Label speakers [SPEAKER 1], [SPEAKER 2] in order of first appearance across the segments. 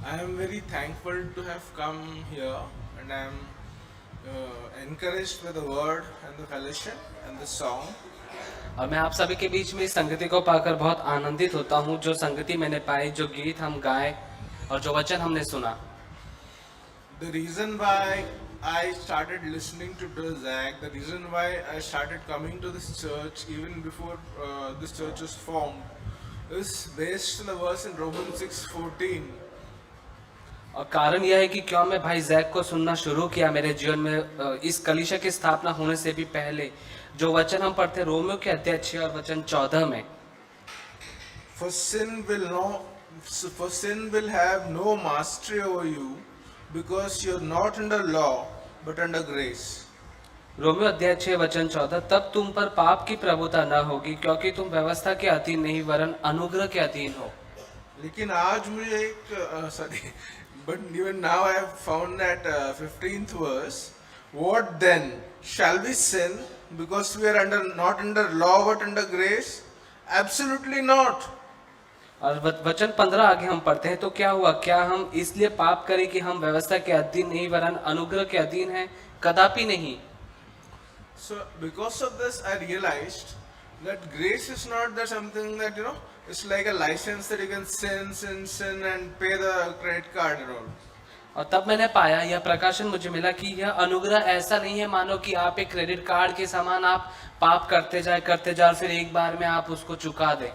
[SPEAKER 1] I am very thankful to have come here, and I am encouraged by the word and the fellowship and the song.
[SPEAKER 2] और मैं आप सभी के बीच में इस संगति को पाकर बहुत आनंदित होता हूँ। जो संगति मैंने पाई, जो गीत हम गाए और जो वचन हमने सुना।
[SPEAKER 1] The reason why I started listening to Bill Zach, the reason why I started coming to this church even before this church was formed, is based on the verse in Romans 6:14.
[SPEAKER 2] और कारण यह है कि क्यों मैं भाई Jack को सुनना शुरू किया मेरे जीवन में इस कलीसिया की स्थापना होने से भी पहले। जो वचन हम पढ़ते रोमियो के अध्याय 6 और वचन 14 में,
[SPEAKER 1] For sin will have no mastery over you, because you're not under law, but under grace.
[SPEAKER 2] Romeo अध्याय 6 वचन 14, तब तुम पर पाप की प्रभुता न होगी, क्योंकि तुम व्यवस्था के अधीन नहीं वरन अनुग्रह के अधीन हो।
[SPEAKER 1] लेकिन आज मुझे एक but even now I have found that 15th verse. What then? Shall we sin because we are not under law but under grace? Absolutely not.
[SPEAKER 2] और वचन 15 आगे हम पढ़ते हैं, तो क्या हुआ, क्या हम इसलिए पाप करें कि हम व्यवस्था के अधीन नहीं वरन अनुग्रह के अधीन हैं? कदापि नहीं।
[SPEAKER 1] So because of this I realized that grace is not that something that it's like a license that you can sin and pay the credit card and all.
[SPEAKER 2] और तब मैंने पाया, यह प्रकाशन मुझे मिला कि यह अनुग्रह ऐसा नहीं है मानो कि आप एक क्रेडिट कार्ड के समान आप पाप करते जाए और फिर एक बार में आप उसको चुका दें।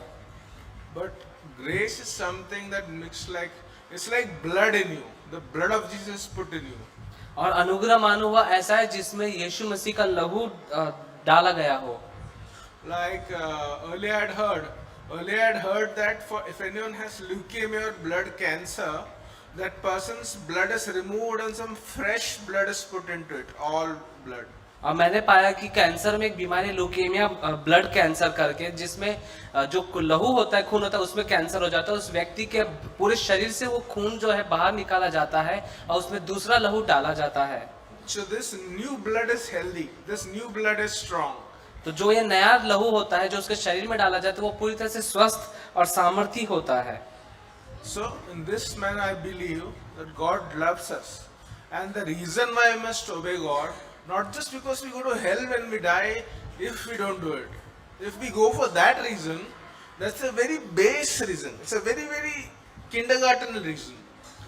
[SPEAKER 1] But grace is something that it's like blood in you. The blood of Jesus put in you.
[SPEAKER 2] और अनुग्रह मानो हुआ ऐसा है जिसमें यीशु मसीह का लहू डाला गया हो।
[SPEAKER 1] Like earlier I had heard that if anyone has leukemia or blood cancer, that person's blood is removed and some fresh blood is put into it, all blood.
[SPEAKER 2] और मैंने पाया कि कैंसर में एक बीमारी ल्यूकेमिया, ब्लड कैंसर करके, जिसमें जो लहू होता है, खून होता है, उसमें कैंसर हो जाता है। उस व्यक्ति के पूरे शरीर से वो खून जो है बाहर निकाला जाता है और उसमें दूसरा लहू डाला जाता है।
[SPEAKER 1] So this new blood is healthy. This new blood is strong.
[SPEAKER 2] तो जो ये नया लहू होता है जो उसके शरीर में डाला जाता है, वो पूरी तरह से स्वस्थ और सामर्थी होता है।
[SPEAKER 1] So in this manner I believe that God loves us, and the reason why I must obey God, not just because we go to hell when we die if we don't do it. If we go for that reason, that's a very base reason. It's a very kindergarten reason.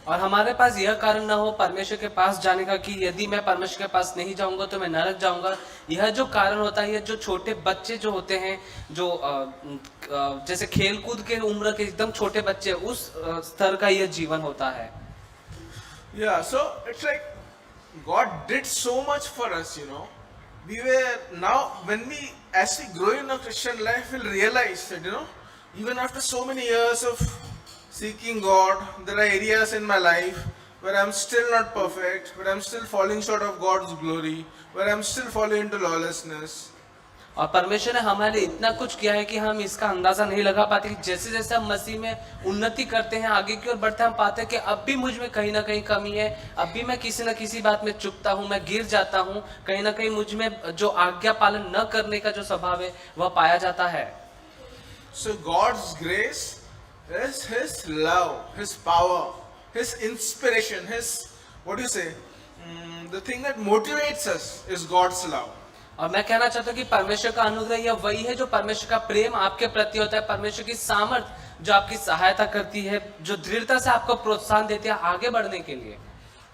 [SPEAKER 2] और हमारे पास यह कारण न हो परमेश्वर के पास जाने का कि यदि मैं परमेश्वर के पास नहीं जाऊंगा तो मैं नरक जाऊंगा। यह जो कारण होता है, जो छोटे बच्चे जो होते हैं, जो जैसे खेल कूद के उम्र के एकदम छोटे बच्चे, उस स्तर का यह जीवन होता है।
[SPEAKER 1] Yeah, so it's like God did so much for us, We were now, as we grow in our Christian life, we'll realize that, even after so many years of seeking God, there are areas in my life where I'm still not perfect, where I'm still falling short of God's glory, where I'm still falling into lawlessness.
[SPEAKER 2] और परमेश्वर ने हमारे इतना कुछ किया है कि हम इसका अंदाजा नहीं लगा पाते कि जैसे जैसे हम मसीह में उन्नति करते हैं, आगे की ओर बढ़ते हैं, हम पाते हैं कि अब भी मुझ में कहीं ना कहीं कमी है, अब भी मैं किसी न किसी बात में चूकता हूँ, मैं गिर जाता हूँ, कहीं ना कहीं मुझ में जो आज्ञा पालन न करने का जो स्वभाव है वह पाया जाता है।
[SPEAKER 1] So God's grace is His love, His power, His inspiration, the thing that motivates us is God's love.
[SPEAKER 2] और मैं कहना चाहता हूँ कि परमेश्वर का अनुग्रह यह वही है जो परमेश्वर का प्रेम आपके प्रति होता है, परमेश्वर की सामर्थ जो आपकी सहायता करती है, जो दृढ़ता से आपको प्रोत्साहन देती है आगे बढ़ने के लिए।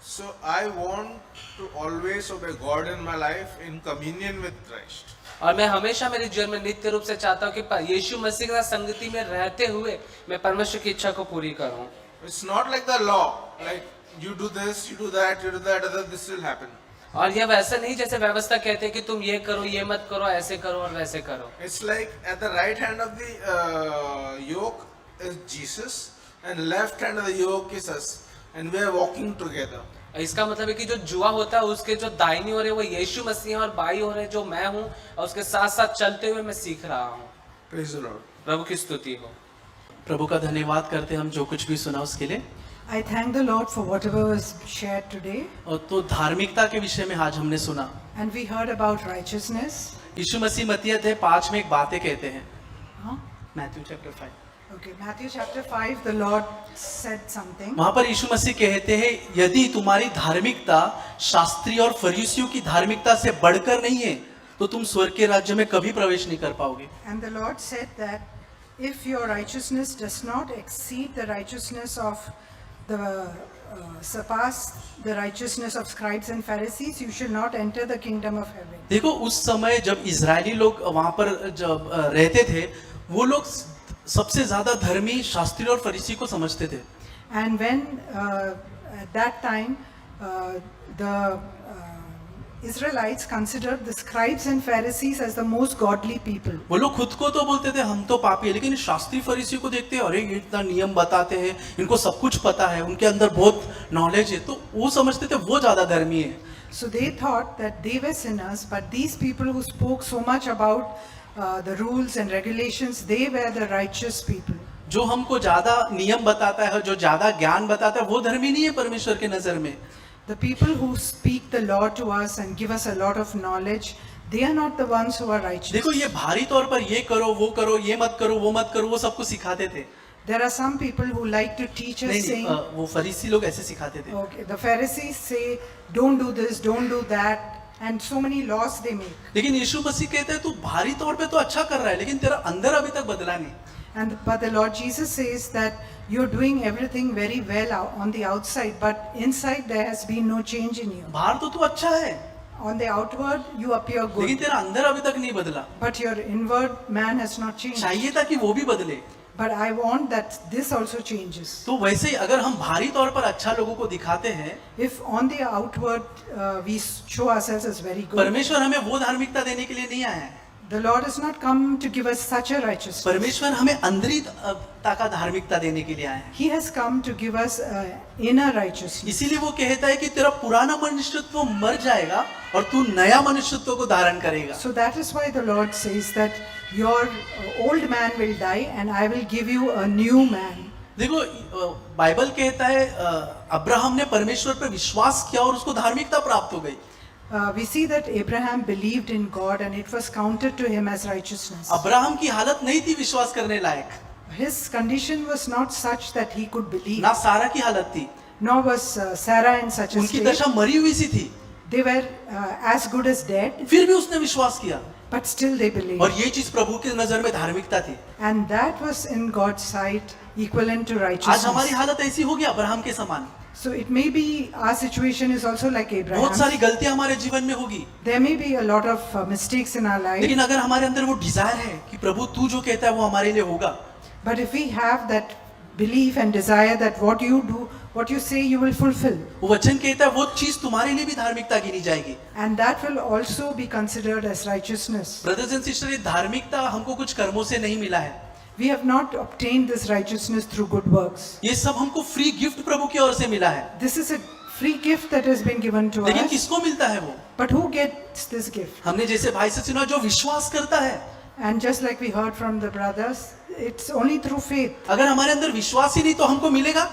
[SPEAKER 1] So I want to always obey God in my life in communion with Christ.
[SPEAKER 2] और मैं हमेशा मेरे जीवन में नित्य रूप से चाहता हूँ कि यीशु मसीह के साथ संगति में रहते हुए मैं परमेश्वर की इच्छा को पूरी करूँ।
[SPEAKER 1] It's not like the law, like you do this, you do that, other this will happen.
[SPEAKER 2] और यह वैसा नहीं जैसे व्यवस्था कहते हैं कि तुम ये करो, ये मत करो, ऐसे करो और वैसे करो।
[SPEAKER 1] It's like at the right hand of the yoke is Jesus, and left hand of the yoke is us, and we are walking together.
[SPEAKER 2] इसका मतलब है कि जो जुआ होता है उसके जो दाहिनी ओर है वो यीशु मसीह है और बाई ओर है जो मैं हूँ, और उसके साथ साथ चलते हुए मैं सीख रहा हूँ।
[SPEAKER 1] Praise the Lord.
[SPEAKER 2] प्रभु की स्तुति हो।
[SPEAKER 3] प्रभु का धन्यवाद करते हम जो कुछ भी सुना उसके लिए।
[SPEAKER 4] I thank the Lord for whatever was shared today.
[SPEAKER 3] और तो धार्मिकता के विषय में आज हमने सुना।
[SPEAKER 4] And we heard about righteousness.
[SPEAKER 3] यीशु मसीह मत्ती अध्याय 5 में एक बातें कहते हैं।
[SPEAKER 4] Huh?
[SPEAKER 3] Matthew chapter 5.
[SPEAKER 4] Okay, Matthew chapter 5, the Lord said something.
[SPEAKER 3] वहां पर यीशु मसीह कहते हैं, यदि तुम्हारी धार्मिकता शास्त्री और फरीसियों की धार्मिकता से बढ़कर नहीं है तो तुम स्वर्ग के राज्य में कभी प्रवेश नहीं कर पाओगे।
[SPEAKER 4] And the Lord said that if your righteousness does not exceed the righteousness of surpass the righteousness of scribes and Pharisees, you shall not enter the kingdom of heaven.
[SPEAKER 3] देखो उस समय जब इजरायली लोग वहां पर जब रहते थे, वो लोग सबसे ज्यादा धर्मी शास्त्री और फरीसी को समझते थे।
[SPEAKER 4] And when at that time the Israelites considered the scribes and Pharisees as the most godly people.
[SPEAKER 3] वो लोग खुद को तो बोलते थे हम तो पापी है, लेकिन शास्त्री फरीसी को देखते हैं, अरे ये इतना नियम बताते हैं, इनको सब कुछ पता है, उनके अंदर बहुत नॉलेज है, तो वो समझते थे वो ज्यादा धर्मी है।
[SPEAKER 4] So they thought that they were sinners, but these people who spoke so much about the rules and regulations, they were the righteous people.
[SPEAKER 3] जो हमको ज्यादा नियम बताता है, जो ज्यादा ज्ञान बताता है, वो धर्मी नहीं है परमेश्वर के नजर में।
[SPEAKER 4] The people who speak the law to us and give us a lot of knowledge, they are not the ones who are righteous.
[SPEAKER 3] देखो ये भारी तौर पर ये करो, ये मत करो, वो मत करो, वो सबको सिखाते थे।
[SPEAKER 4] There are some people who like to teach us
[SPEAKER 3] नहीं,
[SPEAKER 4] saying,
[SPEAKER 3] वो फरीसी लोग ऐसे सिखाते थे।
[SPEAKER 4] okay, the Pharisees say, don't do this, don't do that, and so many laws they make.
[SPEAKER 3] लेकिन यीशु मसीह कहते हैं तू भारी तौर पे तो अच्छा कर रहा है, लेकिन तेरा अंदर अभी तक बदला नहीं।
[SPEAKER 4] But the Lord Jesus says that you're doing everything very well on the outside, but inside there has been no change in you.
[SPEAKER 3] बाहर तो तू अच्छा है,
[SPEAKER 4] On the outward, you appear
[SPEAKER 3] लेकिन
[SPEAKER 4] good,
[SPEAKER 3] तेरा अंदर अभी तक नहीं बदला।
[SPEAKER 4] but your inward man has not changed.
[SPEAKER 3] चाहिए था कि वो भी बदले।
[SPEAKER 4] But I want that this also changes.
[SPEAKER 3] तो वैसे ही अगर हम भारी तौर पर अच्छा लोगों को दिखाते हैं,
[SPEAKER 4] If on the outward we show ourselves as very good,
[SPEAKER 3] परमेश्वर हमें वो धार्मिकता देने के लिए नहीं आया है।
[SPEAKER 4] the Lord has not come to give us such a righteousness.
[SPEAKER 3] परमेश्वर हमें अंदरी का धार्मिकता देने के लिए आया है।
[SPEAKER 4] He has come to give us inner righteousness.
[SPEAKER 3] इसीलिए वो कहता है कि तेरा पुराना मनुष्यत्व मर जाएगा और तू नया मनुष्यत्व को धारण करेगा।
[SPEAKER 4] So that is why the Lord says that your old man will die and I will give you a new man.
[SPEAKER 3] देखो बाइबल कहता है अब्राहम ने परमेश्वर पर विश्वास किया और उसको धार्मिकता प्राप्त हो गई।
[SPEAKER 4] We see that Abraham believed in God and it was counted to him as righteousness.
[SPEAKER 3] Abraham की हालत नहीं थी विश्वास करने लायक,
[SPEAKER 4] His condition was not such that he could believe,
[SPEAKER 3] ना सारा की हालत थी,
[SPEAKER 4] nor was Sarah in such a
[SPEAKER 3] उनकी
[SPEAKER 4] state.
[SPEAKER 3] दशा मरी हुई सी थी,
[SPEAKER 4] They were as good as dead,
[SPEAKER 3] फिर भी उसने विश्वास किया,
[SPEAKER 4] but still they believed.
[SPEAKER 3] और ये चीज प्रभु की नजर में धार्मिकता थी।
[SPEAKER 4] And that was in God's sight equivalent to
[SPEAKER 3] आज हमारी
[SPEAKER 4] righteousness.
[SPEAKER 3] हालत ऐसी होगी अब्राहम के समान।
[SPEAKER 4] So it may be our situation is also like
[SPEAKER 3] बहुत सारी
[SPEAKER 4] Abraham.
[SPEAKER 3] गलतियां हमारे जीवन में होगी,
[SPEAKER 4] There may be a lot of mistakes in our life,
[SPEAKER 3] लेकिन अगर हमारे अंदर वो डिजायर है कि प्रभु तू जो कहता है वो हमारे लिए होगा,
[SPEAKER 4] but if we have that belief and desire that what you do, what you say, you will fulfill,
[SPEAKER 3] वो वचन कहता है वो चीज तुम्हारे लिए भी धार्मिकता गिनी जाएगी।
[SPEAKER 4] and that will also be considered as righteousness.
[SPEAKER 3] Brothers and sister, ये धार्मिकता हमको कुछ कर्मों से नहीं मिला है,
[SPEAKER 4] We have not obtained this righteousness through good works.
[SPEAKER 3] ये सब हमको फ्री गिफ्ट प्रभु की ओर से मिला है।
[SPEAKER 4] This is a free gift that has been given to
[SPEAKER 3] लेकिन
[SPEAKER 4] us.
[SPEAKER 3] किसको मिलता है वो?
[SPEAKER 4] But who gets this gift?
[SPEAKER 3] हमने जैसे भाई से सुना, जो विश्वास करता है।
[SPEAKER 4] And just like we heard from the brothers, it's only through faith.
[SPEAKER 3] अगर हमारे अंदर विश्वास ही नहीं तो हमको मिलेगा?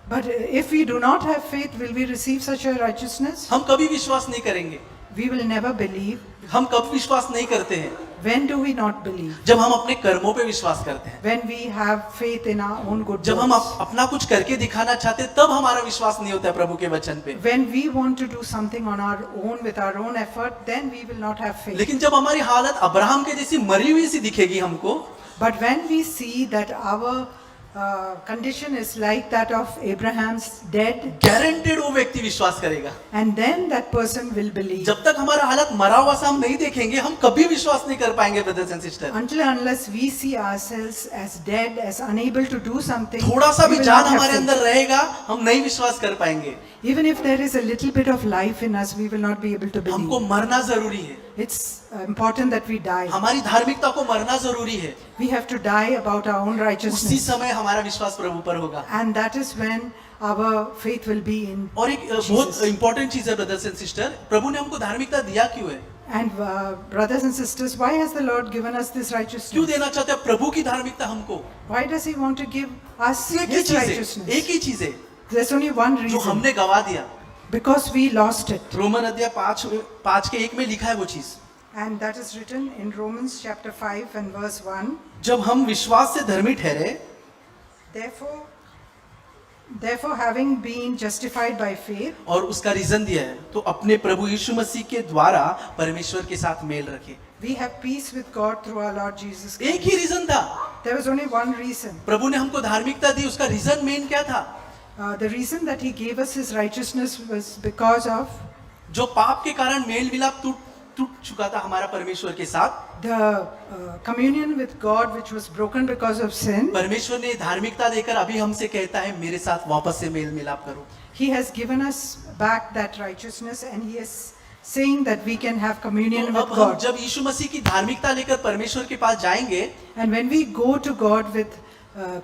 [SPEAKER 4] But if we do not have faith, will we receive such a righteousness?
[SPEAKER 3] हम कभी विश्वास नहीं करेंगे।
[SPEAKER 4] We will never believe.
[SPEAKER 3] हम कब विश्वास नहीं करते हैं?
[SPEAKER 4] When do we not believe?
[SPEAKER 3] जब हम अपने कर्मों पे विश्वास करते हैं,
[SPEAKER 4] When we have faith in our own good
[SPEAKER 3] जब हम
[SPEAKER 4] works.
[SPEAKER 3] अपना कुछ करके दिखाना चाहते हैं, तब हमारा विश्वास नहीं होता है प्रभु के वचन पे।
[SPEAKER 4] When we want to do something on our own with our own effort, then we will not have faith.
[SPEAKER 3] लेकिन जब हमारी हालत अब्राहम के जैसी मरी हुई सी दिखेगी हमको,
[SPEAKER 4] But when we see that our condition is like that of Abraham's dead,
[SPEAKER 3] guaranteed वो व्यक्ति विश्वास करेगा।
[SPEAKER 4] and then that person will believe.
[SPEAKER 3] जब तक हमारा हालत मरा हुआ सा हम नहीं देखेंगे, हम कभी विश्वास नहीं कर पाएंगे brothers and sister.
[SPEAKER 4] Until and unless we see ourselves as dead, as unable to do something,
[SPEAKER 3] थोड़ा सा
[SPEAKER 4] we
[SPEAKER 3] भी
[SPEAKER 4] will
[SPEAKER 3] जान
[SPEAKER 4] not have
[SPEAKER 3] हमारे
[SPEAKER 4] faith.
[SPEAKER 3] अंदर रहेगा, हम नहीं विश्वास कर पाएंगे।
[SPEAKER 4] Even if there is a little bit of life in us, we will not be able to
[SPEAKER 3] हमको
[SPEAKER 4] believe.
[SPEAKER 3] मरना जरूरी है,
[SPEAKER 4] It's important that we die.
[SPEAKER 3] हमारी धार्मिकता को मरना जरूरी है।
[SPEAKER 4] We have to die about our own
[SPEAKER 3] उसी
[SPEAKER 4] righteousness.
[SPEAKER 3] समय हमारा विश्वास प्रभु पर होगा।
[SPEAKER 4] And that is when our faith will be in
[SPEAKER 3] और एक बहुत
[SPEAKER 4] Jesus.
[SPEAKER 3] इंपॉर्टेंट चीज है ब्रदर्स एंड सिस्टर, प्रभु ने हमको धार्मिकता दिया क्यों है?
[SPEAKER 4] And brothers and sisters, why has the Lord given us this
[SPEAKER 3] क्यों
[SPEAKER 4] righteousness?
[SPEAKER 3] देना चाहते हैं प्रभु की धार्मिकता हमको?
[SPEAKER 4] Why does He want to give us
[SPEAKER 3] एक ही
[SPEAKER 4] His
[SPEAKER 3] चीज है,
[SPEAKER 4] righteousness?
[SPEAKER 3] एक ही चीज है
[SPEAKER 4] There's only one
[SPEAKER 3] जो
[SPEAKER 4] reason.
[SPEAKER 3] हमने गवा दिया।
[SPEAKER 4] Because we lost it.
[SPEAKER 3] Roman अध्याय 5:1 में लिखा है वो चीज,
[SPEAKER 4] And that is written in Romans chapter 5 and verse 1.
[SPEAKER 3] जब हम विश्वास से धर्मी ठहरे
[SPEAKER 4] Therefore, having been justified by faith,
[SPEAKER 3] और उसका रीजन दिया है, तो अपने प्रभु यीशु मसीह के द्वारा परमेश्वर के साथ मेल रखे।
[SPEAKER 4] we have peace with God through our Lord Jesus
[SPEAKER 3] एक
[SPEAKER 4] Christ.
[SPEAKER 3] ही रीजन था,
[SPEAKER 4] There was only one reason.
[SPEAKER 3] प्रभु ने हमको धार्मिकता दी, उसका रीजन मेन क्या था?
[SPEAKER 4] The reason that He gave us His righteousness was because of
[SPEAKER 3] जो पाप के कारण मेल मिलाप टूट चुका था हमारा परमेश्वर के साथ,
[SPEAKER 4] the communion with God which was broken because of sin.
[SPEAKER 3] परमेश्वर ने धार्मिकता देकर अभी हमसे कहता है मेरे साथ वापस से मेल मिलाप करो।
[SPEAKER 4] He has given us back that righteousness and He is saying that we can have communion
[SPEAKER 3] तो
[SPEAKER 4] with
[SPEAKER 3] अब हम
[SPEAKER 4] God.
[SPEAKER 3] जब यीशु मसीह की धार्मिकता लेकर परमेश्वर के पास जाएंगे,
[SPEAKER 4] And when we go to God with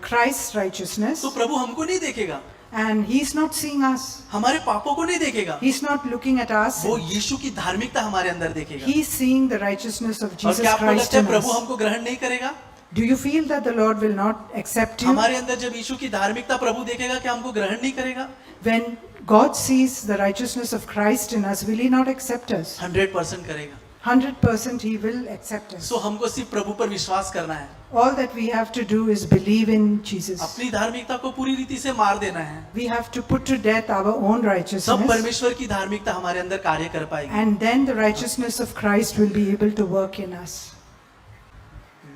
[SPEAKER 4] Christ's righteousness,
[SPEAKER 3] तो प्रभु हमको नहीं देखेगा,
[SPEAKER 4] and He's not seeing us,
[SPEAKER 3] हमारे पापों को नहीं देखेगा,
[SPEAKER 4] He's not looking at us,
[SPEAKER 3] वो यीशु की धार्मिकता हमारे अंदर देखेगा।
[SPEAKER 4] He's seeing the righteousness of
[SPEAKER 3] और
[SPEAKER 4] Jesus
[SPEAKER 3] क्या आपको
[SPEAKER 4] Christ
[SPEAKER 3] लगता है
[SPEAKER 4] in
[SPEAKER 3] प्रभु
[SPEAKER 4] us.
[SPEAKER 3] हमको ग्रहण नहीं करेगा?
[SPEAKER 4] Do you feel that the Lord will not accept you?
[SPEAKER 3] हमारे अंदर जब यीशु की धार्मिकता प्रभु देखेगा, क्या हमको ग्रहण नहीं करेगा?
[SPEAKER 4] When God sees the righteousness of Christ in us, will He not accept us?
[SPEAKER 3] 100% करेगा।
[SPEAKER 4] 100% He will accept us.
[SPEAKER 3] सो हमको सिर्फ प्रभु पर विश्वास करना है,
[SPEAKER 4] All that we have to do is believe in Jesus.
[SPEAKER 3] अपनी धार्मिकता को पूरी रीति से मार देना है,
[SPEAKER 4] We have to put to death our own
[SPEAKER 3] सब
[SPEAKER 4] righteousness,
[SPEAKER 3] परमेश्वर की धार्मिकता हमारे अंदर कार्य कर पाएगी।
[SPEAKER 4] and then the righteousness of Christ will be able to work in us.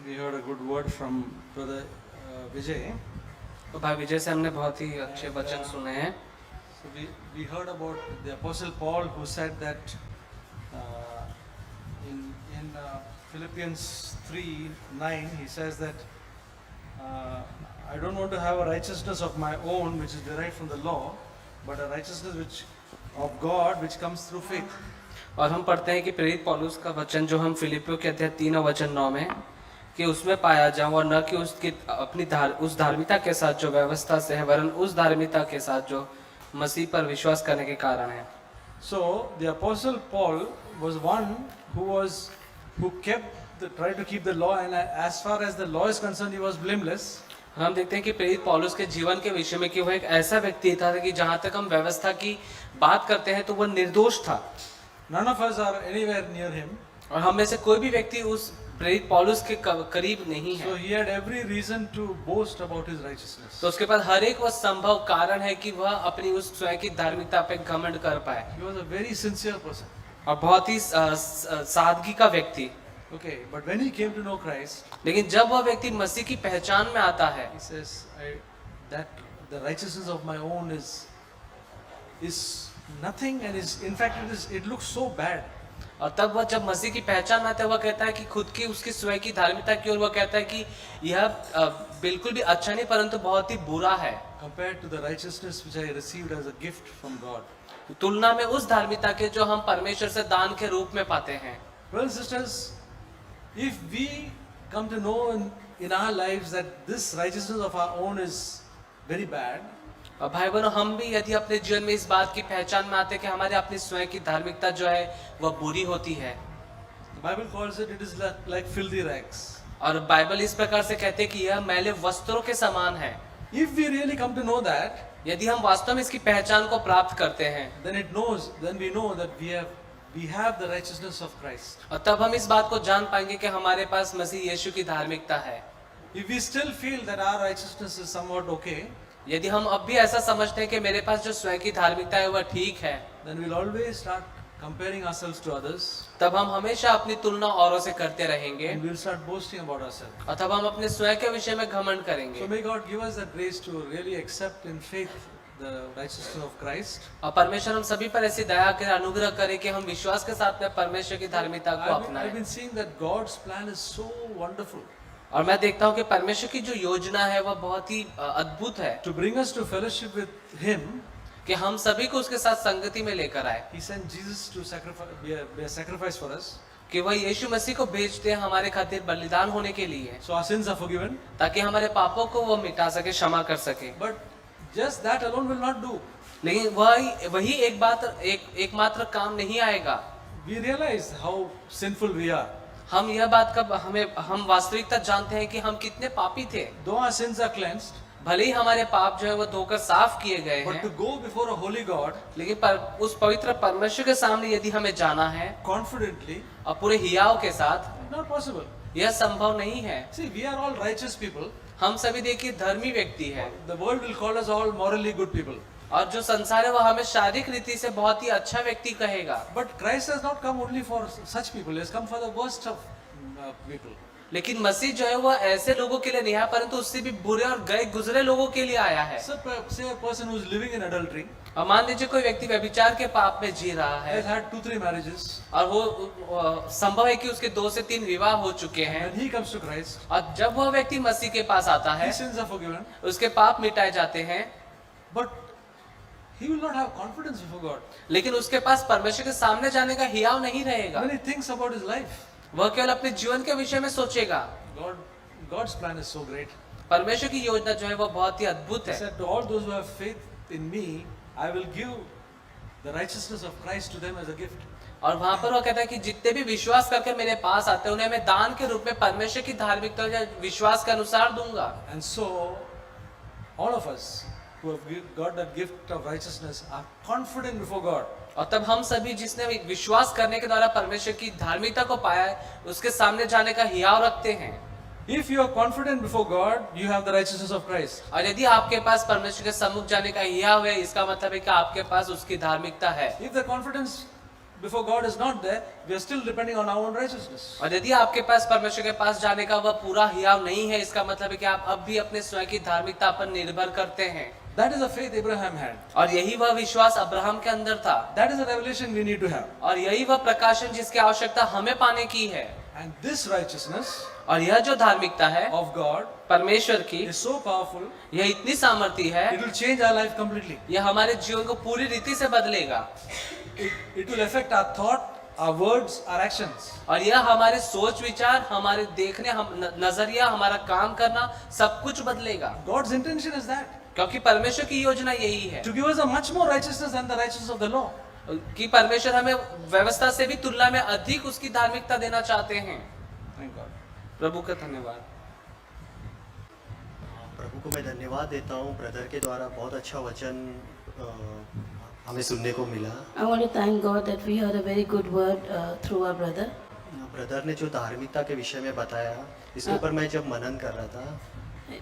[SPEAKER 5] We heard a good word from Brother Vijay.
[SPEAKER 2] तो भाई विजय से हमने बहुत ही अच्छे वचन सुने हैं।
[SPEAKER 5] So we heard about the Apostle Paul who said that in Philippians 3:9 he says that I don't want to have a righteousness of my own which is derived from the law, but a righteousness of God which comes through faith.
[SPEAKER 2] और हम पढ़ते हैं कि प्रेरित पौलुस का वचन जो हम फिलिपियों के अध्याय 3 वचन 9 में कि उसमें पाया जाऊं, और न कि उसकी अपनी उस धार्मिकता के साथ जो व्यवस्था से है, वरन उस धार्मिकता के साथ जो मसीह पर विश्वास करने के कारण है।
[SPEAKER 5] So the Apostle Paul was one who tried to keep the law, and as far as the law is concerned, he was blameless.
[SPEAKER 2] हम देखते हैं कि प्रेरित पौलुस के जीवन के विषय में कि वह एक ऐसा व्यक्ति था कि जहाँ तक हम व्यवस्था की बात करते हैं तो वह निर्दोष था,
[SPEAKER 5] None of us are anywhere near him.
[SPEAKER 2] और हम में से कोई भी व्यक्ति उस प्रेरित पौलुस के करीब नहीं
[SPEAKER 5] So
[SPEAKER 2] है।
[SPEAKER 5] he had every reason to boast about his righteousness.
[SPEAKER 2] तो उसके पास हर एक वो संभव कारण है कि वह अपनी उस स्वयं की धार्मिकता पे घमंड कर पाए,
[SPEAKER 5] He was a very sincere person.
[SPEAKER 2] और बहुत ही सादगी का व्यक्ति।
[SPEAKER 5] Okay, but when he came to know Christ,
[SPEAKER 2] लेकिन जब वह व्यक्ति मसीह की पहचान में आता है,
[SPEAKER 5] he says that the righteousness of my own is nothing, and in fact it looks so bad.
[SPEAKER 2] और तब वह जब मसीह की पहचान में आता है, वह कहता है कि खुद की उसकी स्वयं की धार्मिकता की ओर वह कहता है कि यह बिल्कुल भी अच्छा नहीं परंतु बहुत ही बुरा है,
[SPEAKER 5] Compared to the righteousness which I received as a gift from God.
[SPEAKER 2] तुलना में उस धार्मिकता के जो हम परमेश्वर से दान के रूप में पाते हैं।
[SPEAKER 5] Brothers and sisters, if we come to know in our lives that this righteousness of our own is very bad,
[SPEAKER 2] और भाई बहनों, हम भी यदि अपने जीवन में इस बात की पहचान में आते हैं कि हमारे अपनी स्वयं की धार्मिकता जो है वह बुरी होती है,
[SPEAKER 5] the Bible calls it is like filthy rags.
[SPEAKER 2] और बाइबल इस प्रकार से कहते हैं कि यह मैले वस्त्रों के समान है।
[SPEAKER 5] If we really come to know that,
[SPEAKER 2] यदि हम वास्तव में इसकी पहचान को प्राप्त करते हैं,
[SPEAKER 5] then we know that we have the righteousness of Christ.
[SPEAKER 2] और तब हम इस बात को जान पाएंगे कि हमारे पास मसीह यीशु की धार्मिकता है।
[SPEAKER 5] If we still feel that our righteousness is somewhat okay,
[SPEAKER 2] यदि हम अब भी ऐसा समझते हैं कि मेरे पास जो स्वयं की धार्मिकता है वह ठीक है,
[SPEAKER 5] then we'll always start comparing ourselves to others,
[SPEAKER 2] तब हम हमेशा अपनी तुलना औरों से करते रहेंगे,
[SPEAKER 5] and we'll start boasting about ourselves.
[SPEAKER 2] और तब हम अपने स्वयं के विषय में घमंड
[SPEAKER 5] So
[SPEAKER 2] करेंगे।
[SPEAKER 5] may God give us that grace to really accept in faith the righteousness of Christ.
[SPEAKER 2] और परमेश्वर हम सभी पर ऐसी दया कर अनुग्रह करे कि हम विश्वास के साथ में परमेश्वर की धार्मिकता को
[SPEAKER 5] I've
[SPEAKER 2] अपनाएं।
[SPEAKER 5] been seeing that God's plan is so wonderful
[SPEAKER 2] और मैं देखता हूँ कि परमेश्वर की जो योजना है वह बहुत ही अद्भुत है
[SPEAKER 5] to bring us to fellowship with Him.
[SPEAKER 2] कि हम सभी को उसके साथ संगति में लेकर आए,
[SPEAKER 5] He sent Jesus to be a sacrifice for us,
[SPEAKER 2] कि वह यीशु मसीह को भेजते हैं हमारे खातिर बलिदान होने के लिए,
[SPEAKER 5] so our sins are forgiven.
[SPEAKER 2] ताकि हमारे पापों को वो मिटा सके, क्षमा कर सके।
[SPEAKER 5] But just that alone will not do.
[SPEAKER 2] लेकिन वही एकमात्र काम नहीं आएगा।
[SPEAKER 5] We realize how sinful we are.
[SPEAKER 2] हम यह बात का हम वास्तविकता जानते हैं कि हम कितने पापी थे।
[SPEAKER 5] Though our sins are cleansed,
[SPEAKER 2] भले ही हमारे पाप जो है वो धोकर साफ किए गए
[SPEAKER 5] but to
[SPEAKER 2] हैं,
[SPEAKER 5] go before a holy God
[SPEAKER 2] लेकिन उस पवित्र परमेश्वर के सामने यदि हमें जाना है
[SPEAKER 5] confidently
[SPEAKER 2] और पूरे हियाव के साथ,
[SPEAKER 5] is not possible.
[SPEAKER 2] यह संभव नहीं है।
[SPEAKER 5] See, we are all righteous people.
[SPEAKER 2] हम सभी देखिए धर्मी व्यक्ति है,
[SPEAKER 5] The world will call us all morally good people.
[SPEAKER 2] और जो संसार है वो हमें शारीरिक रीति से बहुत ही अच्छा व्यक्ति कहेगा।
[SPEAKER 5] But Christ has not come only for such people, he has come for the worst of people.
[SPEAKER 2] लेकिन मसीह जो है वो ऐसे लोगों के लिए नहीं आया, परंतु उससे भी बुरे और गए गुजरे लोगों के लिए आया है।
[SPEAKER 5] So, say a person who is living in adultery,
[SPEAKER 2] और मान लीजिए कोई व्यक्ति व्यभिचार के पाप में जी रहा है,
[SPEAKER 5] has had 2-3 marriages,
[SPEAKER 2] और वो संभव है कि उसके 2 से 3 विवाह हो चुके हैं,
[SPEAKER 5] when he comes to Christ,
[SPEAKER 2] और जब वह व्यक्ति मसीह के पास आता है
[SPEAKER 5] his sins are forgiven,
[SPEAKER 2] उसके पाप मिटाए जाते हैं,
[SPEAKER 5] but he will not have confidence before God.
[SPEAKER 2] लेकिन उसके पास परमेश्वर के सामने जाने का हियाव नहीं रहेगा।
[SPEAKER 5] When he thinks about his life,
[SPEAKER 2] वह केवल अपने जीवन के विषय में सोचेगा।
[SPEAKER 5] God's plan is so great.
[SPEAKER 2] परमेश्वर की योजना जो है वो बहुत ही अद्भुत
[SPEAKER 5] He
[SPEAKER 2] है।
[SPEAKER 5] said, to all those who have faith in me, I will give the righteousness of Christ to them as a gift.
[SPEAKER 2] और वहां पर वो कहता है कि जितने भी विश्वास करके मेरे पास आते हैं उन्हें मैं दान के रूप में परमेश्वर की धार्मिकता या विश्वास के अनुसार दूंगा।
[SPEAKER 5] And so, all of us who have got that gift of righteousness are confident before God.
[SPEAKER 2] और तब हम सभी जिसने विश्वास करने के द्वारा परमेश्वर की धार्मिकता को पाया है उसके सामने जाने का हियाव रखते हैं।
[SPEAKER 5] If you are confident before God, you have the righteousness of Christ.
[SPEAKER 2] और यदि आपके पास परमेश्वर के सम्मुख जाने का हियाव है, इसका मतलब है कि आपके पास उसकी धार्मिकता है।
[SPEAKER 5] If the confidence before God is not there, we are still depending on our own righteousness.
[SPEAKER 2] और यदि आपके पास परमेश्वर के पास जाने का वह पूरा हियाव नहीं है, इसका मतलब है कि आप अब भी अपने स्वयं की धार्मिकता पर निर्भर करते हैं।
[SPEAKER 5] That is the faith Abraham had.
[SPEAKER 2] और यही वह विश्वास अब्राहम के अंदर था,
[SPEAKER 5] That is the revelation we need to have.
[SPEAKER 2] और यही वह प्रकाशन जिसकी आवश्यकता हमें पाने की है।
[SPEAKER 5] And this righteousness
[SPEAKER 2] और यह जो धार्मिकता है
[SPEAKER 5] of God
[SPEAKER 2] परमेश्वर की,
[SPEAKER 5] is so powerful,
[SPEAKER 2] यह इतनी सामर्थी है,
[SPEAKER 5] it will change our life completely.
[SPEAKER 2] यह हमारे जीवन को पूरी रीति से बदलेगा।
[SPEAKER 5] It will affect our thought, our words, our actions.
[SPEAKER 2] और यह हमारे सोच विचार, हमारे देखने, नजरिया, हमारा काम करना, सब कुछ बदलेगा।
[SPEAKER 5] God's intention is that,
[SPEAKER 2] क्योंकि परमेश्वर की योजना यही है
[SPEAKER 5] to give us a much more righteousness than the righteousness of the law.
[SPEAKER 2] कि परमेश्वर हमें व्यवस्था से भी तुलना में अधिक उसकी धार्मिकता देना चाहते हैं।
[SPEAKER 5] Thank God.
[SPEAKER 2] प्रभु का धन्यवाद।
[SPEAKER 6] प्रभु को मैं धन्यवाद देता हूँ, ब्रदर के द्वारा बहुत अच्छा वचन हमें सुनने को मिला।
[SPEAKER 7] I want to thank God that we heard a very good word through our brother.
[SPEAKER 6] Brother ने जो धार्मिकता के विषय में बताया, इसके ऊपर मैं जब मनन कर रहा था,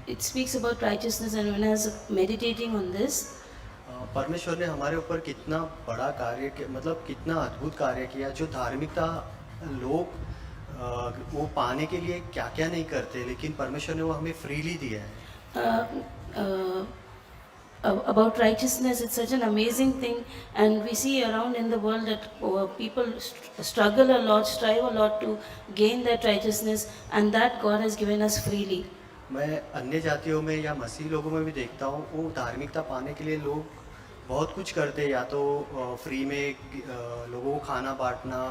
[SPEAKER 7] It speaks about righteousness, and when I was meditating on this,
[SPEAKER 6] परमेश्वर ने हमारे ऊपर कितना बड़ा कार्य किया, मतलब कितना अद्भुत कार्य किया। जो धार्मिकता लोग वो पाने के लिए क्या क्या नहीं करते, लेकिन परमेश्वर ने वो हमें फ्रीली दिया है।
[SPEAKER 7] about righteousness, it's such an amazing thing, and we see around in the world that people struggle a lot, strive a lot to gain that righteousness, and that God has given us freely.
[SPEAKER 6] मैं अन्य जातियों में या मसीह लोगों में भी देखता हूँ, वो धार्मिकता पाने के लिए लोग बहुत कुछ करते हैं, या तो फ्री में लोगों को खाना बांटना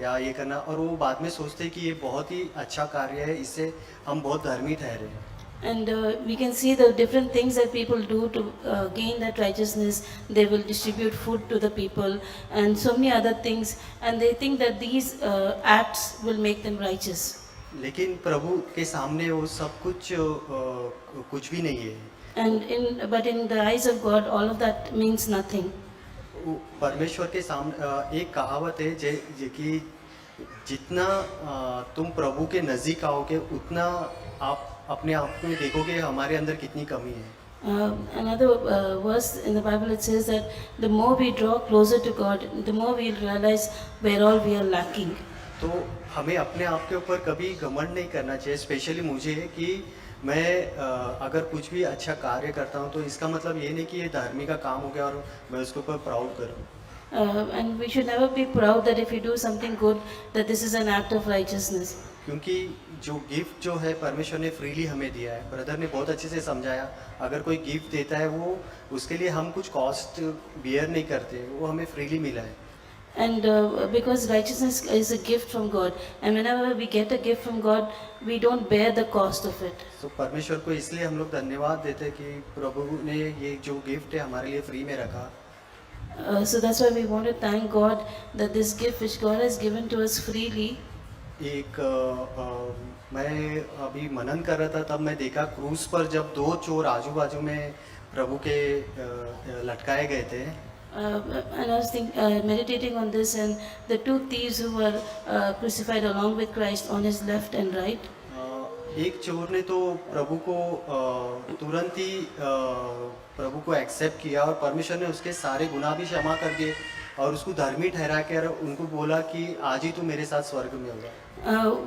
[SPEAKER 6] या ये करना, और वो बाद में सोचते हैं कि ये बहुत ही अच्छा कार्य है, इससे हम बहुत धर्मी ठहरे।
[SPEAKER 7] And we can see the different things that people do to gain that righteousness. They will distribute food to the people and so many other things, and they think that these acts will make them righteous.
[SPEAKER 6] लेकिन प्रभु के सामने वो सब कुछ कुछ भी नहीं है।
[SPEAKER 7] But in the eyes of God, all of that means nothing.
[SPEAKER 6] परमेश्वर के सामने एक कहावत है कि जितना तुम प्रभु के नज़दीक आओगे, उतना आप अपने आप में देखोगे हमारे अंदर कितनी कमी है।
[SPEAKER 7] Another verse in the Bible, it says that the more we draw closer to God, the more we realize where all we are lacking.
[SPEAKER 6] तो हमें अपने आप के ऊपर कभी घमंड नहीं करना चाहिए। स्पेशली मुझे कि मैं अगर कुछ भी अच्छा कार्य करता हूँ तो इसका मतलब ये नहीं कि ये धार्मिक का काम हो गया और मैं उसके ऊपर प्राउड करूँ।
[SPEAKER 7] And we should never be proud that if we do something good, that this is an act of righteousness.
[SPEAKER 6] क्योंकि जो गिफ्ट जो है परमेश्वर ने फ्रीली हमें दिया है। ब्रदर ने बहुत अच्छे से समझाया, अगर कोई गिफ्ट देता है वो उसके लिए हम कुछ कॉस्ट बियर नहीं करते, वो हमें फ्रीली मिला है।
[SPEAKER 7] And because righteousness is a gift from God, and whenever we get a gift from God, we don't bear the cost of it.
[SPEAKER 6] तो परमेश्वर को इसलिए हम लोग धन्यवाद देते हैं कि प्रभु ने ये जो गिफ्ट है हमारे लिए फ्री में रखा।
[SPEAKER 7] So that's why we want to thank God that this gift which God has given to us freely.
[SPEAKER 6] एक मैं अभी मनन कर रहा था, तब मैं देखा क्रूज पर जब दो चोर आजू बाजू में प्रभु के लटकाए गए थे।
[SPEAKER 7] And I was meditating on this, and the two thieves who were crucified along with Christ on his left and right.
[SPEAKER 6] एक चोर ने तो प्रभु को तुरंत ही प्रभु को एक्सेप्ट किया और परमेश्वर ने उसके सारे गुनाह भी क्षमा कर दिए और उसको धर्मी ठहरा कर उनको बोला कि आज ही तू मेरे साथ स्वर्ग में होगा.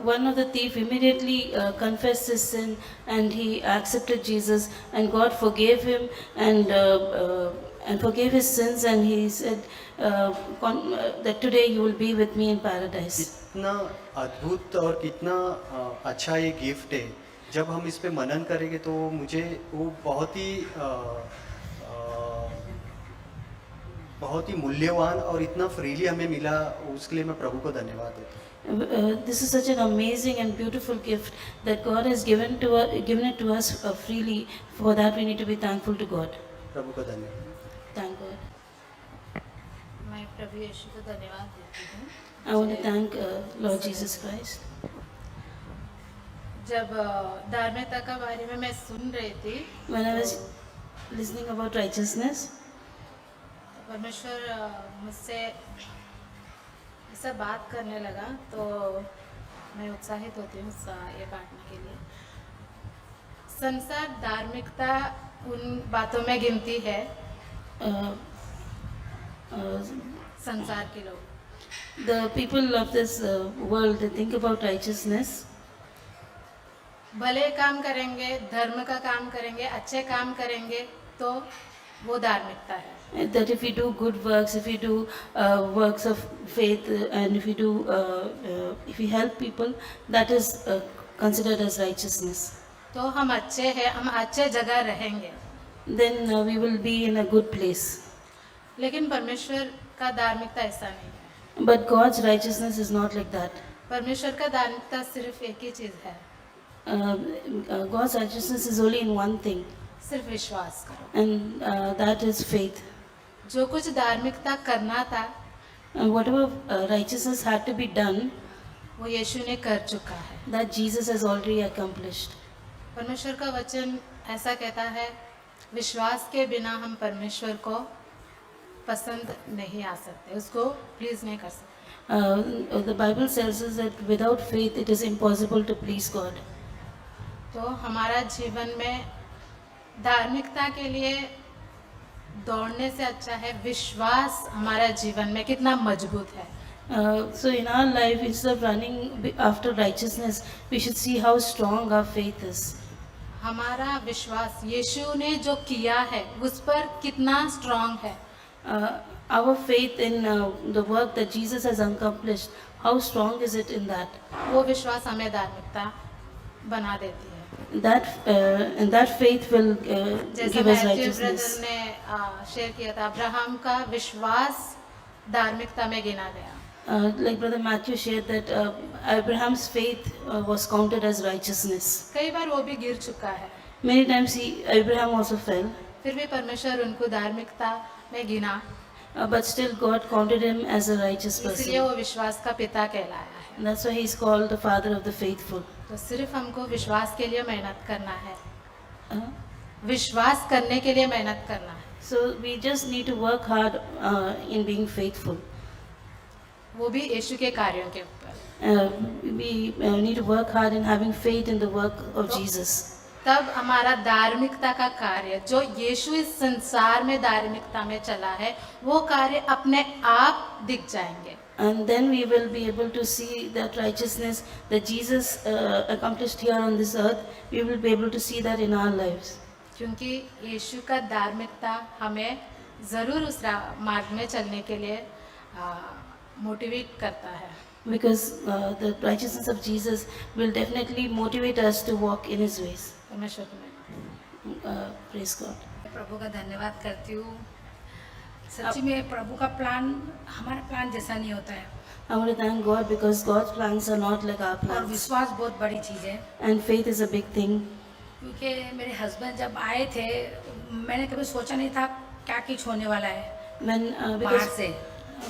[SPEAKER 7] One of the thief immediately confessed his sin and he accepted Jesus and God forgave him and forgave his sins and he said that today you will be with me in paradise.
[SPEAKER 6] कितना अद्भुत और कितना अच्छा ये gift है. जब हम इस पे मनन करेंगे तो मुझे वो बहुत ही मूल्यवान और इतना फ्रीली हमें मिला, उसके लिए मैं प्रभु को धन्यवाद देता हूँ.
[SPEAKER 7] This is such an amazing and beautiful gift that God has given it to us freely. For that we need to be thankful to God.
[SPEAKER 6] प्रभु को धन्यवाद.
[SPEAKER 7] Thank God.
[SPEAKER 8] मैं प्रभु यीशु को धन्यवाद देती हूँ.
[SPEAKER 7] I want to thank Lord Jesus Christ.
[SPEAKER 8] जब धार्मिकता के बारे में मैं सुन रही थी,
[SPEAKER 7] When I was listening about righteousness,
[SPEAKER 8] परमेश्वर मुझसे ऐसा बात करने लगा, तो मैं उत्साहित होती हूँ ये बांटने के लिए. संसार धार्मिकता उन बातों में गिनती है, संसार के लोग,
[SPEAKER 7] the people of this world, they think about righteousness.
[SPEAKER 8] भले काम करेंगे, धर्म का काम करेंगे, अच्छे काम करेंगे तो वो धार्मिकता है.
[SPEAKER 7] That if we do good works, if we do works of faith, and if we help people, that is considered as righteousness.
[SPEAKER 8] तो हम अच्छे हैं, हम अच्छे जगह रहेंगे.
[SPEAKER 7] Then we will be in a good place.
[SPEAKER 8] लेकिन परमेश्वर का धार्मिकता ऐसा नहीं है.
[SPEAKER 7] But God's righteousness is not like that.
[SPEAKER 8] परमेश्वर का धार्मिकता सिर्फ एक ही चीज़ है,
[SPEAKER 7] God's righteousness is only in one thing,
[SPEAKER 8] सिर्फ विश्वास करो.
[SPEAKER 7] and that is faith.
[SPEAKER 8] जो कुछ धार्मिकता करना था
[SPEAKER 7] And whatever righteousness had to be done,
[SPEAKER 8] वो यीशु ने कर चुका है.
[SPEAKER 7] that Jesus has already accomplished.
[SPEAKER 8] परमेश्वर का वचन ऐसा कहता है, विश्वास के बिना हम परमेश्वर को पसंद नहीं आ सकते, उसको प्लीज नहीं कर सकते.
[SPEAKER 7] The Bible tells us that without faith it is impossible to please God.
[SPEAKER 8] तो हमारा जीवन में धार्मिकता के लिए दौड़ने से अच्छा है विश्वास हमारा जीवन में कितना मजबूत है.
[SPEAKER 7] So in our life, instead of running after righteousness, we should see how strong our faith is.
[SPEAKER 8] हमारा विश्वास यीशु ने जो किया है उस पर कितना स्ट्रांग है.
[SPEAKER 7] Our faith in the work that Jesus has accomplished, how strong is it in that?
[SPEAKER 8] वो विश्वास हमें धार्मिकता बना देती है.
[SPEAKER 7] And that faith will
[SPEAKER 8] जैसा
[SPEAKER 7] give us
[SPEAKER 8] Matthew brother
[SPEAKER 7] righteousness.
[SPEAKER 8] ने शेयर किया था, अब्राहम का विश्वास धार्मिकता में गिना गया.
[SPEAKER 7] Like Brother Matthew shared that Abraham's faith was counted as righteousness.
[SPEAKER 8] कई बार वो भी गिर चुका है,
[SPEAKER 7] Many times Abraham also fell,
[SPEAKER 8] फिर भी परमेश्वर उनको धार्मिकता में गिना,
[SPEAKER 7] but still God counted him as a righteous
[SPEAKER 8] इसलिए
[SPEAKER 7] person.
[SPEAKER 8] वो विश्वास का पिता कहलाया है.
[SPEAKER 7] And that's why he is called the father of the faithful.
[SPEAKER 8] तो सिर्फ हमको विश्वास के लिए मेहनत करना है,
[SPEAKER 7] Uh,
[SPEAKER 8] विश्वास करने के लिए मेहनत करना है.
[SPEAKER 7] So we just need to work hard in being faithful.
[SPEAKER 8] वो भी यीशु के कार्यों के ऊपर.
[SPEAKER 7] We need to work hard in having faith in the work of Jesus.
[SPEAKER 8] तब हमारा धार्मिकता का कार्य जो यीशु इस संसार में धार्मिकता में चला है वो कार्य अपने आप दिख जाएंगे.
[SPEAKER 7] And then we will be able to see that righteousness that Jesus accomplished here on this earth, we will be able to see that in our lives.
[SPEAKER 8] क्योंकि यीशु का धार्मिकता हमें ज़रूर उस मार्ग में चलने के लिए मोटिवेट करता है.
[SPEAKER 7] Because the righteousness of Jesus will definitely motivate us to walk in His ways.
[SPEAKER 8] परमेश्वर को
[SPEAKER 7] Praise God.
[SPEAKER 9] प्रभु का धन्यवाद करती हूँ. सच्ची में प्रभु का प्लान हमारा प्लान जैसा नहीं होता है.
[SPEAKER 7] I want to thank God because God's plans are not like our
[SPEAKER 9] और
[SPEAKER 7] plans.
[SPEAKER 9] विश्वास बहुत बड़ी चीज़ है.
[SPEAKER 7] And faith is a big thing.
[SPEAKER 9] क्योंकि मेरे हस्बैंड जब आए थे मैंने कभी सोचा नहीं था क्या कुछ होने वाला है
[SPEAKER 7] When
[SPEAKER 9] बाहर
[SPEAKER 7] because
[SPEAKER 9] से.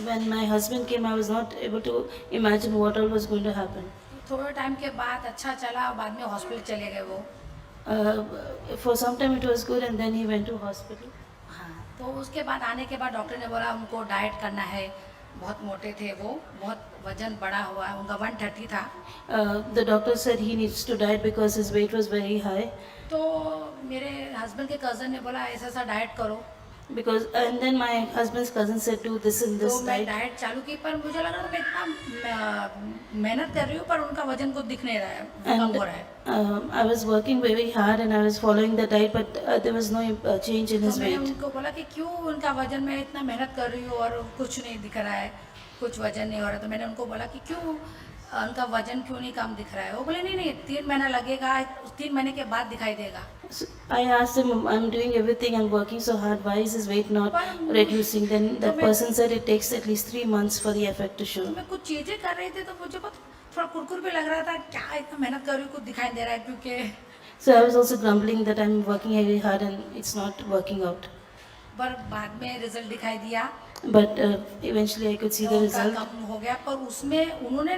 [SPEAKER 7] when my husband came, I was not able to imagine what all was going to happen.
[SPEAKER 9] थोड़े टाइम के बाद अच्छा चला और बाद में हॉस्पिटल चले गए वो.
[SPEAKER 7] For some time it was good, and then he went to hospital.
[SPEAKER 9] हाँ, तो उसके बाद आने के बाद डॉक्टर ने बोला उनको डाइट करना है, बहुत मोटे थे वो, बहुत वजन बढ़ा हुआ, उनका 130 था।
[SPEAKER 7] The doctor said he needs to diet because his weight was very high.
[SPEAKER 9] तो मेरे हस्बैंड के कज़न ने बोला ऐसा ऐसा डाइट करो,
[SPEAKER 7] And then my husband's cousin said do this and
[SPEAKER 9] तो
[SPEAKER 7] this
[SPEAKER 9] मैं
[SPEAKER 7] diet.
[SPEAKER 9] डाइट चालू की, पर मुझे लग रहा था मैं इतना मेहनत कर रही हूँ पर उनका वजन कुछ दिख नहीं रहा है, कम
[SPEAKER 7] And
[SPEAKER 9] हो रहा है।
[SPEAKER 7] I was working very hard and I was following the diet, but there was no change in
[SPEAKER 9] तो
[SPEAKER 7] his
[SPEAKER 9] मैंने
[SPEAKER 7] weight.
[SPEAKER 9] उनको बोला कि क्यों उनका वजन, मैं इतना मेहनत कर रही हूँ और कुछ नहीं दिख रहा है, कुछ वजन नहीं हो रहा। तो मैंने उनको बोला कि क्यों उनका वजन क्यों नहीं कम दिख रहा है। वो बोले नहीं नहीं 3 महीना लगेगा, 3 महीने के बाद दिखाई देगा।
[SPEAKER 7] So I asked him, I'm doing everything, I'm working so hard, why is his weight not reducing? Then that person said it takes at least 3 months for the effect to show.
[SPEAKER 9] तो मैं कुछ चीज़ें कर रही थी तो मुझे बहुत थोड़ा कुरकुर भी लग रहा था, क्या इतना मेहनत कर रही हूँ कुछ दिखाई दे रहा है, क्योंकि
[SPEAKER 7] So I was also grumbling that I'm working very hard and it's not working out.
[SPEAKER 9] पर बाद में रिजल्ट दिखाई दिया,
[SPEAKER 7] But eventually I could see the
[SPEAKER 9] उनका
[SPEAKER 7] result.
[SPEAKER 9] कम हो गया। पर उसमें उन्होंने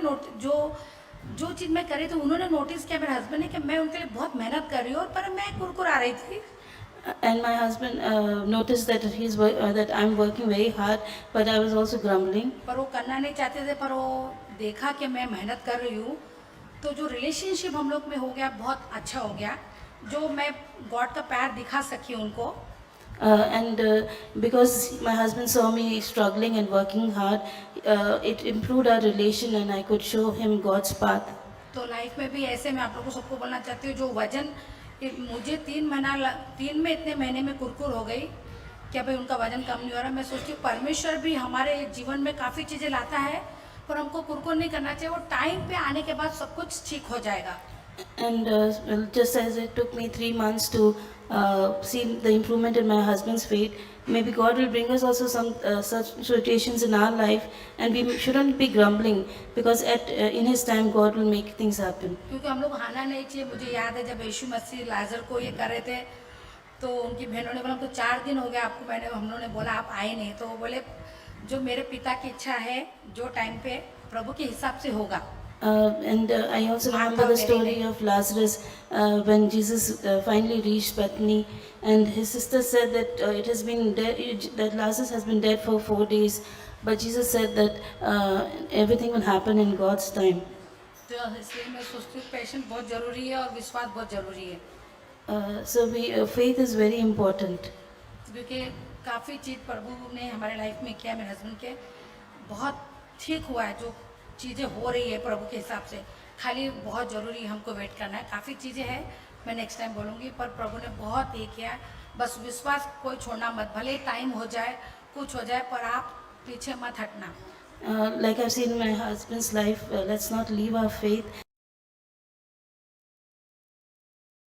[SPEAKER 9] जो चीज़ मैं करी थी उन्होंने नोटिस किया मेरे हस्बैंड ने कि मैं उनके लिए बहुत मेहनत कर रही हूँ, पर मैं कुरकुर आ रही थी।
[SPEAKER 7] And my husband noticed that that I'm working very hard, but I was also grumbling.
[SPEAKER 9] पर वो करना नहीं चाहते थे, पर वो देखा कि मैं मेहनत कर रही हूँ, तो जो रिलेशनशिप हम लोग में हो गया बहुत अच्छा हो गया, जो मैं गॉड का प्यार दिखा सकी उनको।
[SPEAKER 7] And because my husband saw me struggling and working hard, it improved our relation and I could show him God's path.
[SPEAKER 9] तो लाइफ में भी ऐसे मैं आप लोगों को सबको बोलना चाहती हूँ, जो वजन मुझे 3 में इतने महीने में कुरकुर हो गई कि भाई उनका वजन कम नहीं हो रहा। मैं सोचती हूँ परमेश्वर भी हमारे जीवन में काफ़ी चीज़ें लाता है, पर हमको कुरकुर नहीं करना चाहिए, वो टाइम पे आने के बाद सब कुछ ठीक हो जाएगा।
[SPEAKER 7] And well, just as it took me 3 months to see the improvement in my husband's weight, maybe God will bring us also some such situations in our life, and we shouldn't be grumbling because in His time God will make things happen.
[SPEAKER 9] क्योंकि हम लोग हारना नहीं चाहिए। मुझे याद है जब यीशु मसीह लाजर को ये कर रहे थे, तो उनकी बहनों ने बोला हमको 4 दिन हो गया आपको, हम लोगों ने बोला आप आए नहीं, तो वो बोले जो मेरे पिता की इच्छा है, जो टाइम पे प्रभु के हिसाब से होगा।
[SPEAKER 7] And I also remember the story of Lazarus when Jesus finally reached Bethany, and his sister said that it has been that Lazarus has been dead for 4 days, but Jesus said that everything will happen in God's time.
[SPEAKER 9] तो इसलिए मैं सोचती हूँ patience बहुत ज़रूरी है और विश्वास बहुत ज़रूरी है,
[SPEAKER 7] So faith is very important.
[SPEAKER 9] क्योंकि काफ़ी चीज़ प्रभु ने हमारे लाइफ में किया, मेरे हस्बैंड के बहुत ठीक हुआ है, जो चीज़ें हो रही है प्रभु के हिसाब से। खाली बहुत ज़रूरी हमको वेट करना है, काफ़ी चीज़ें हैं मैं नेक्स्ट टाइम बोलूँगी, पर प्रभु ने बहुत ये किया, बस विश्वास कोई छोड़ना मत, भले टाइम हो जाए कुछ हो जाए, पर आप पीछे मत हटना।
[SPEAKER 7] Like I've seen in my husband's life, let's not leave our faith.